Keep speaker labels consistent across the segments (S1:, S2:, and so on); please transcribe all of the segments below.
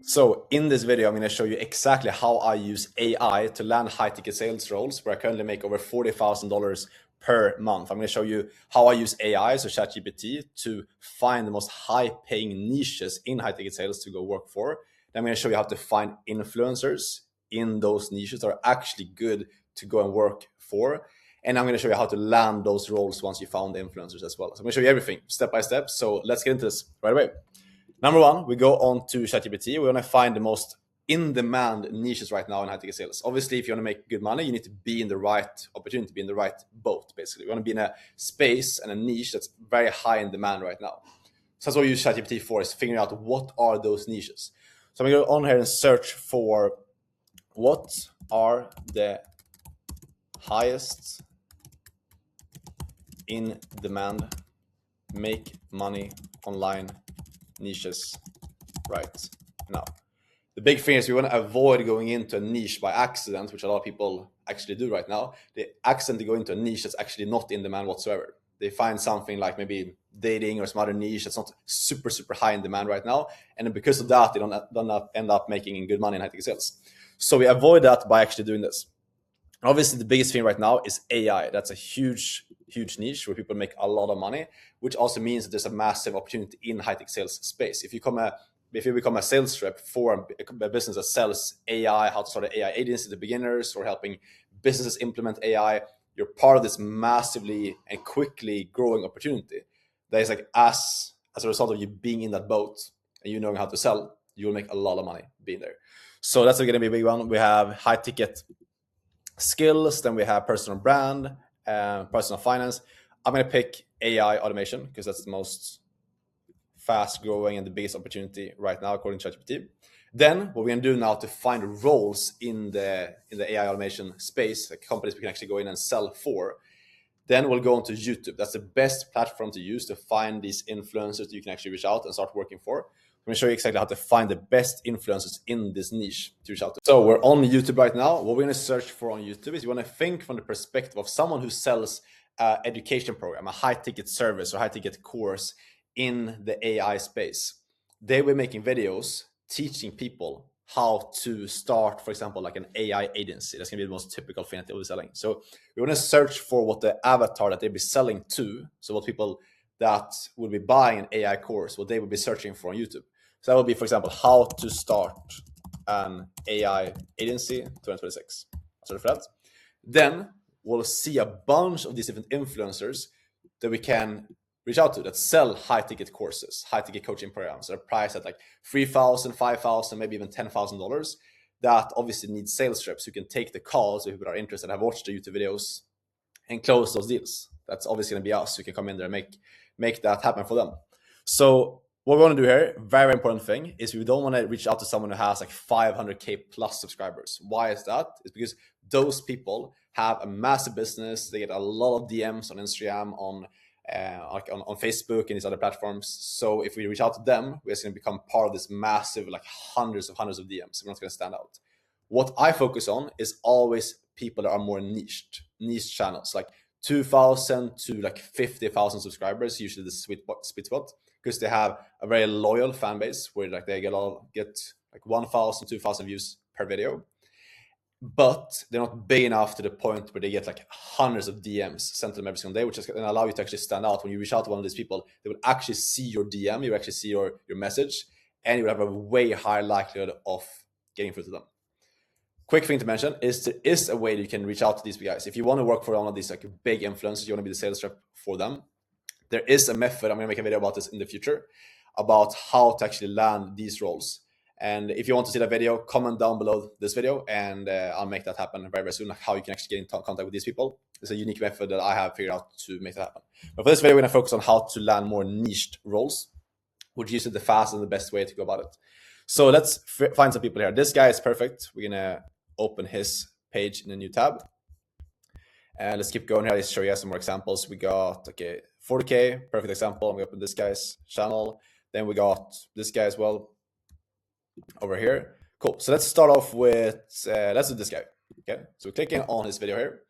S1: So in this video, I'm going to show you exactly how I use AI to land high-ticket sales roles where I currently make over $40,000 per month. I'm going to show you how I use AI, so ChatGPT, to find the most high-paying niches in high-ticket sales to go work for. Then I'm going to show you how to find influencers in those niches that are actually good to go and work for. And I'm going to show you how to land those roles once you found the influencers as well. So I'm going to show you everything step by step. So let's get into this right away. Number one, we go on to ChatGPT. We want to find the most in-demand niches right now in high-ticket sales. Obviously, if you want to make good money, you need to be in the right opportunity, be in the right boat, basically. You want to be in a space and a niche that's very high in demand right now. So that's what we use ChatGPT for, is figuring out what are those niches. So I'm going to go on here and search for what are the highest in demand, make money online niches right now. The big thing is we want to avoid going into a niche by accident, which a lot of people actually do right now. They accidentally go into a niche that's actually not in demand whatsoever. They find something like maybe dating or some other niche that's not super high in demand right now, and because of that, they don't end up making good money in high-ticket sales. So we avoid that by actually doing this. Obviously, the biggest thing right now is AI. That's a huge niche where people make a lot of money, which also means that there's a massive opportunity in high-tech sales space. If you become a sales rep for a business that sells AI, how to start an AI agency to beginners, or helping businesses implement AI, you're part of this massively and quickly growing opportunity. That is like as a result of you being in that boat and you knowing how to sell, you will make a lot of money being there. So that's going to be a big one. We have high ticket skills, then we have personal brand, personal finance. I'm going to pick AI automation because that's the most fast growing and the biggest opportunity right now according to ChatGPT. Then what we're going to do now to find roles in the AI automation space, like companies we can actually go in and sell for, then we'll go on to YouTube. That's the best platform to use to find these influencers that you can actually reach out and start working for. I'm going to show you exactly how to find the best influencers in this niche to reach out to. So we're on YouTube right now. What we're going to search for on YouTube is you want to think from the perspective of someone who sells an education program, a high-ticket service or high-ticket course in the AI space. They were making videos teaching people how to start, for example, like an AI agency. That's going to be the most typical thing that they'll be selling. So we want to search for what the avatar that they'll be selling to. So what people that will be buying an AI course, what they will be searching for on YouTube. So that will be, for example, how to start an AI agency 2026. Search for that. Then we'll see a bunch of these different influencers that we can reach out to that sell high-ticket courses, high-ticket coaching programs that are priced at like $3,000, $5,000, maybe even $10,000. That obviously need sales reps who can take the calls if people are interested, have watched the YouTube videos, and close those deals. That's obviously going to be us who can come in there and make that happen for them. So what we want to do here, very important thing, is we don't want to reach out to someone who has like 500K plus subscribers. Why is that? It's because those people have a massive business. They get a lot of DMs on Instagram, on Facebook and these other platforms. So if we reach out to them, we're going to become part of this massive, like hundreds of DMs. We're not going to stand out. What I focus on is always people that are more niche channels, like 2,000 to like 50,000 subscribers, usually the sweet spot, because they have a very loyal fan base where like they get like 1,000, 2,000 views per video. But they're not big enough to the point where they get like hundreds of DMs sent to them every single day, which is going to allow you to actually stand out. When you reach out to one of these people, they will actually see your DM, you will actually see your message, and you will have a way higher likelihood of getting through to them. Quick thing to mention is there is a way that you can reach out to these guys. If you want to work for one of these like big influencers, you want to be the sales rep for them, there is a method. I'm going to make a video about this in the future about how to actually land these roles. And if you want to see that video, comment down below this video and I'll make that happen very soon, like how you can actually get in contact with these people. It's a unique method that I have figured out to make that happen. But for this video, we're going to focus on how to land more niched roles, which is the fastest and the best way to go about it. So let's find some people here. This guy is perfect. We're going to open his page in a new tab. And let's keep going here. Let's show you some more examples. We got, 40K, perfect example. I'm going to open this guy's channel. Then we got this guy as well over here. Cool. So let's start off with, let's do this guy. Okay. So we're clicking on his video here.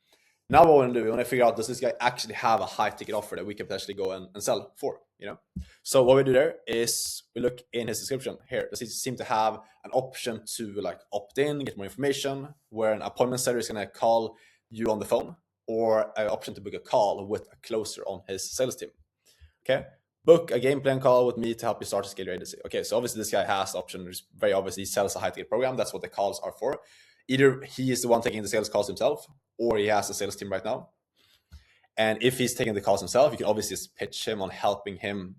S1: Now what we want to do, we want to figure out, does this guy actually have a high ticket offer that we can potentially go and sell for, you know? So what we do there is we look in his description here. Does he seem to have an option to like opt in, get more information, where an appointment setter is going to call you on the phone, or an option to book a call with a closer on his sales team? Okay. Book a game plan call with me to help you start to scale your agency. Okay, so obviously this guy has the option. Very obviously he sells a high ticket program. That's what the calls are for. Either he is the one taking the sales calls himself, or he has a sales team right now. And if he's taking the calls himself, you can obviously just pitch him on helping him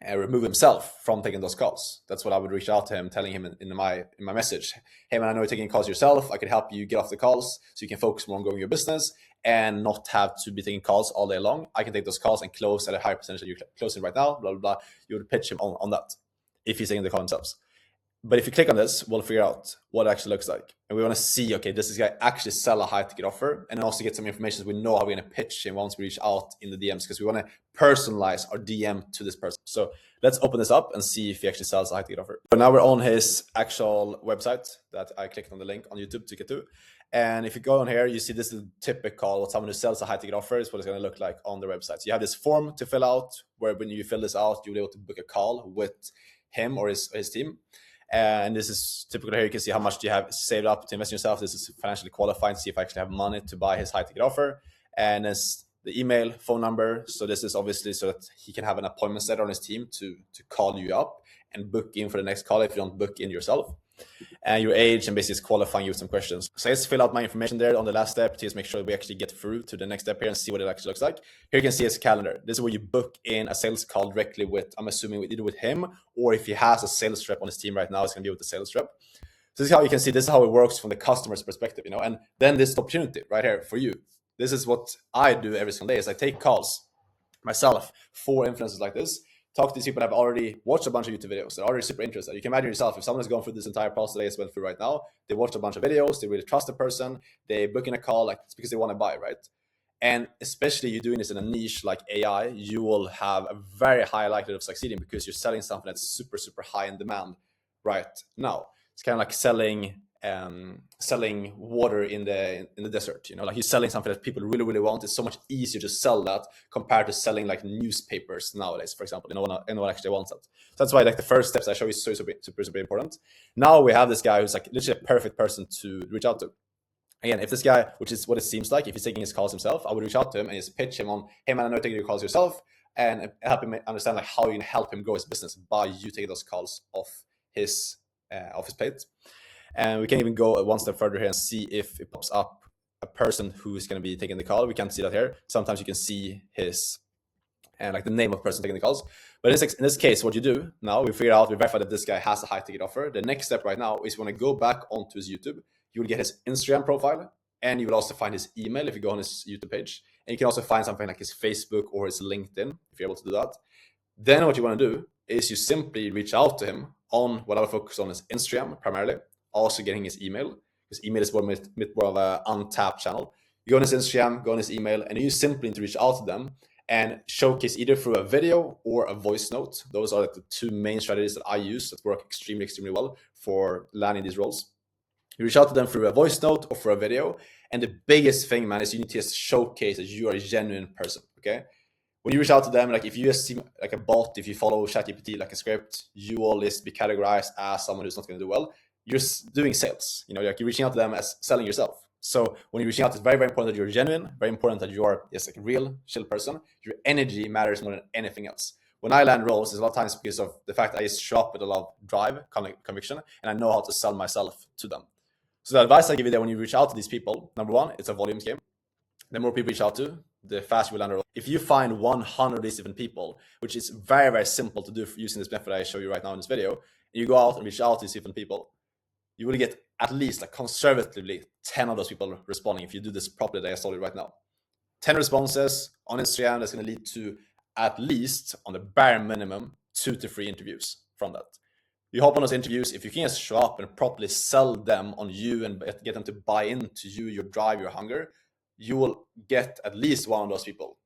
S1: remove himself from taking those calls. That's what I would reach out to him, telling him in my message, hey man, I know you're taking calls yourself. I could help you get off the calls so you can focus more on growing your business and not have to be taking calls all day long. I can take those calls and close at a higher percentage that you're closing right now, blah, blah, blah. You would pitch him on that if he's taking the call themselves. But if you click on this, we'll figure out what it actually looks like. And we want to see, okay, does this guy actually sell a high ticket offer? And also get some information so we know how we're going to pitch him once we reach out in the DMs, because we want to personalize our DM to this person. So let's open this up and see if he actually sells a high ticket offer. But now we're on his actual website that I clicked on the link on YouTube to get to. And if you go on here, you see this is typical what someone who sells a high ticket offer is what it's going to look like on the website. So you have this form to fill out, where when you fill this out, you'll be able to book a call with him or his team. And this is typical here. You can see how much do you have saved up to invest in yourself. This is financially qualified to see if I actually have money to buy his high ticket offer. And it's the email, phone number. So this is obviously so that he can have an appointment setter on his team to call you up and book in for the next call if you don't book in yourself. And your age, and basically qualifying you with some questions. So let's fill out my information there on the last step to just make sure we actually get through to the next step here and see what it actually looks like. Here you can see his calendar. This is where you book in a sales call directly with, I'm assuming either with him, or if he has a sales rep on his team right now, it's going to be with the sales rep. So this is how you can see, this is how it works from the customer's perspective, you know, and then this opportunity right here for you. This is what I do every single day is I take calls myself for influencers like this. Talk to these people that have already watched a bunch of YouTube videos. They're already super interested. You can imagine yourself, if someone has gone through this entire process that I just went through right now, they watched a bunch of videos, they really trust the person, they book in a call, like it's because they want to buy, right? And especially you doing this in a niche like AI, you will have a very high likelihood of succeeding because you're selling something that's super, super high in demand right now. It's kind of like selling water in the desert, you know, like you're selling something that people really, really want. It's so much easier to sell that compared to selling like newspapers nowadays, for example. Anyone actually wants that. So that's why like the first steps I show you is super, super, super important. Now we have this guy who's like literally a perfect person to reach out to. Again, if this guy, which is what it seems like, if he's taking his calls himself, I would reach out to him and just pitch him on, hey man, I know you're taking your calls yourself, and help him understand like how you can help him grow his business by you taking those calls off his plate. And we can even go one step further here and see if it pops up a person who is going to be taking the call. We can't see that here. Sometimes you can see his and like the name of the person taking the calls. But in this case, what you do now, we verify that this guy has a high ticket offer. The next step right now is when I go back onto his YouTube, you will get his Instagram profile, and you will also find his email if you go on his YouTube page. And you can also find something like his Facebook or his LinkedIn if you're able to do that. Then what you want to do is you simply reach out to him on what I would focus on is Instagram primarily, also getting his email, because email is more of an untapped channel. You go on his Instagram, go on his email, and you simply need to reach out to them and showcase either through a video or a voice note. Those are like the two main strategies that I use that work extremely, extremely well for landing these roles. You reach out to them through a voice note or for a video. And the biggest thing, man, is you need to just showcase that you are a genuine person, okay? When you reach out to them, like if you just seem like a bot, if you follow ChatGPT like a script, you will just be categorized as someone who's not going to do well. You're doing sales, you know, like you're reaching out to them as selling yourself. So when you're reaching out, it's very, very important that you're genuine, very important that you are just like a real, chill person. Your energy matters more than anything else. When I land roles, it's a lot of times because of the fact that I just show up with a lot of drive, conviction, and I know how to sell myself to them. So the advice I give you there when you reach out to these people, number one, it's a volumes game. The more people reach out to, the faster you land a role. If you find 100 of these different people, which is very, very simple to do using this method I show you right now in this video, and you go out and reach out to these different people, you will get at least like conservatively 10 of those people responding if you do this properly that I told you right now. 10 responses on Instagram, that's going to lead to at least, on the bare minimum, 2 to 3 interviews from that. You hop on those interviews, if you can just show up and properly sell them on you and get them to buy into you, your drive, your hunger, you will get at least one of those people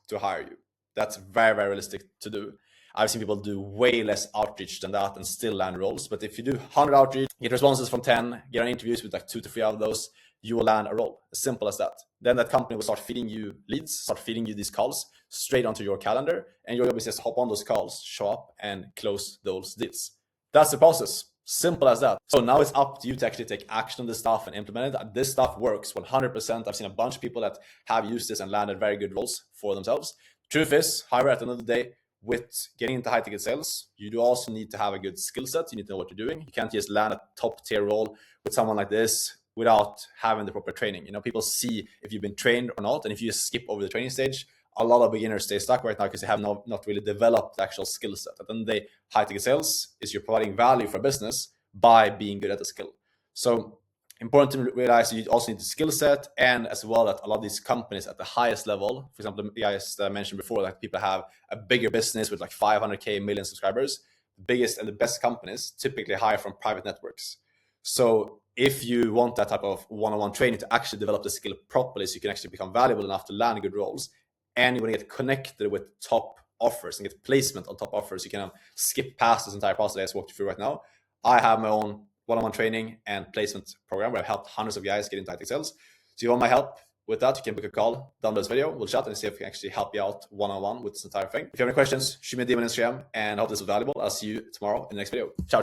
S1: to hire you. That's very, very realistic to do. I've seen people do way less outreach than that and still land roles. But if you do 100 outreach, get responses from 10, get on interviews with like 2 to 3 out of those, you will land a role. As simple as that. Then that company will start feeding you leads, start feeding you these calls straight onto your calendar, and your job is just hop on those calls, show up, and close those deals. That's the process. Simple as that. So now it's up to you to actually take action on this stuff and implement it. This stuff works 100%. I've seen a bunch of people that have used this and landed very good roles for themselves. Truth is, however, at the end of the day, with getting into high ticket sales, you do also need to have a good skill set. You need to know what you're doing. You can't just land a top tier role with someone like this without having the proper training. People see if you've been trained or not. And if you just skip over the training stage, a lot of beginners stay stuck right now because they have not really developed the actual skill set. At the end of the day, high ticket sales is you're providing value for a business by being good at the skill. So important to realize you also need the skill set, and as well that a lot of these companies at the highest level, for example, the guys that I mentioned before, like people have a bigger business with like 500K million subscribers, the biggest and the best companies typically hire from private networks. So if you want that type of one-on-one training to actually develop the skill properly so you can actually become valuable enough to land good roles, and you want to get connected with top offers and get placement on top offers, you can skip past this entire process I just walked you through right now. I have my own one-on-one training and placement program where I've helped hundreds of guys get into high ticket sales. So if you want my help with that, you can book a call down this video. We'll chat and see if we can actually help you out one-on-one with this entire thing. If you have any questions, shoot me a DM on Instagram, and I hope this was valuable. I'll see you tomorrow in the next video. Ciao.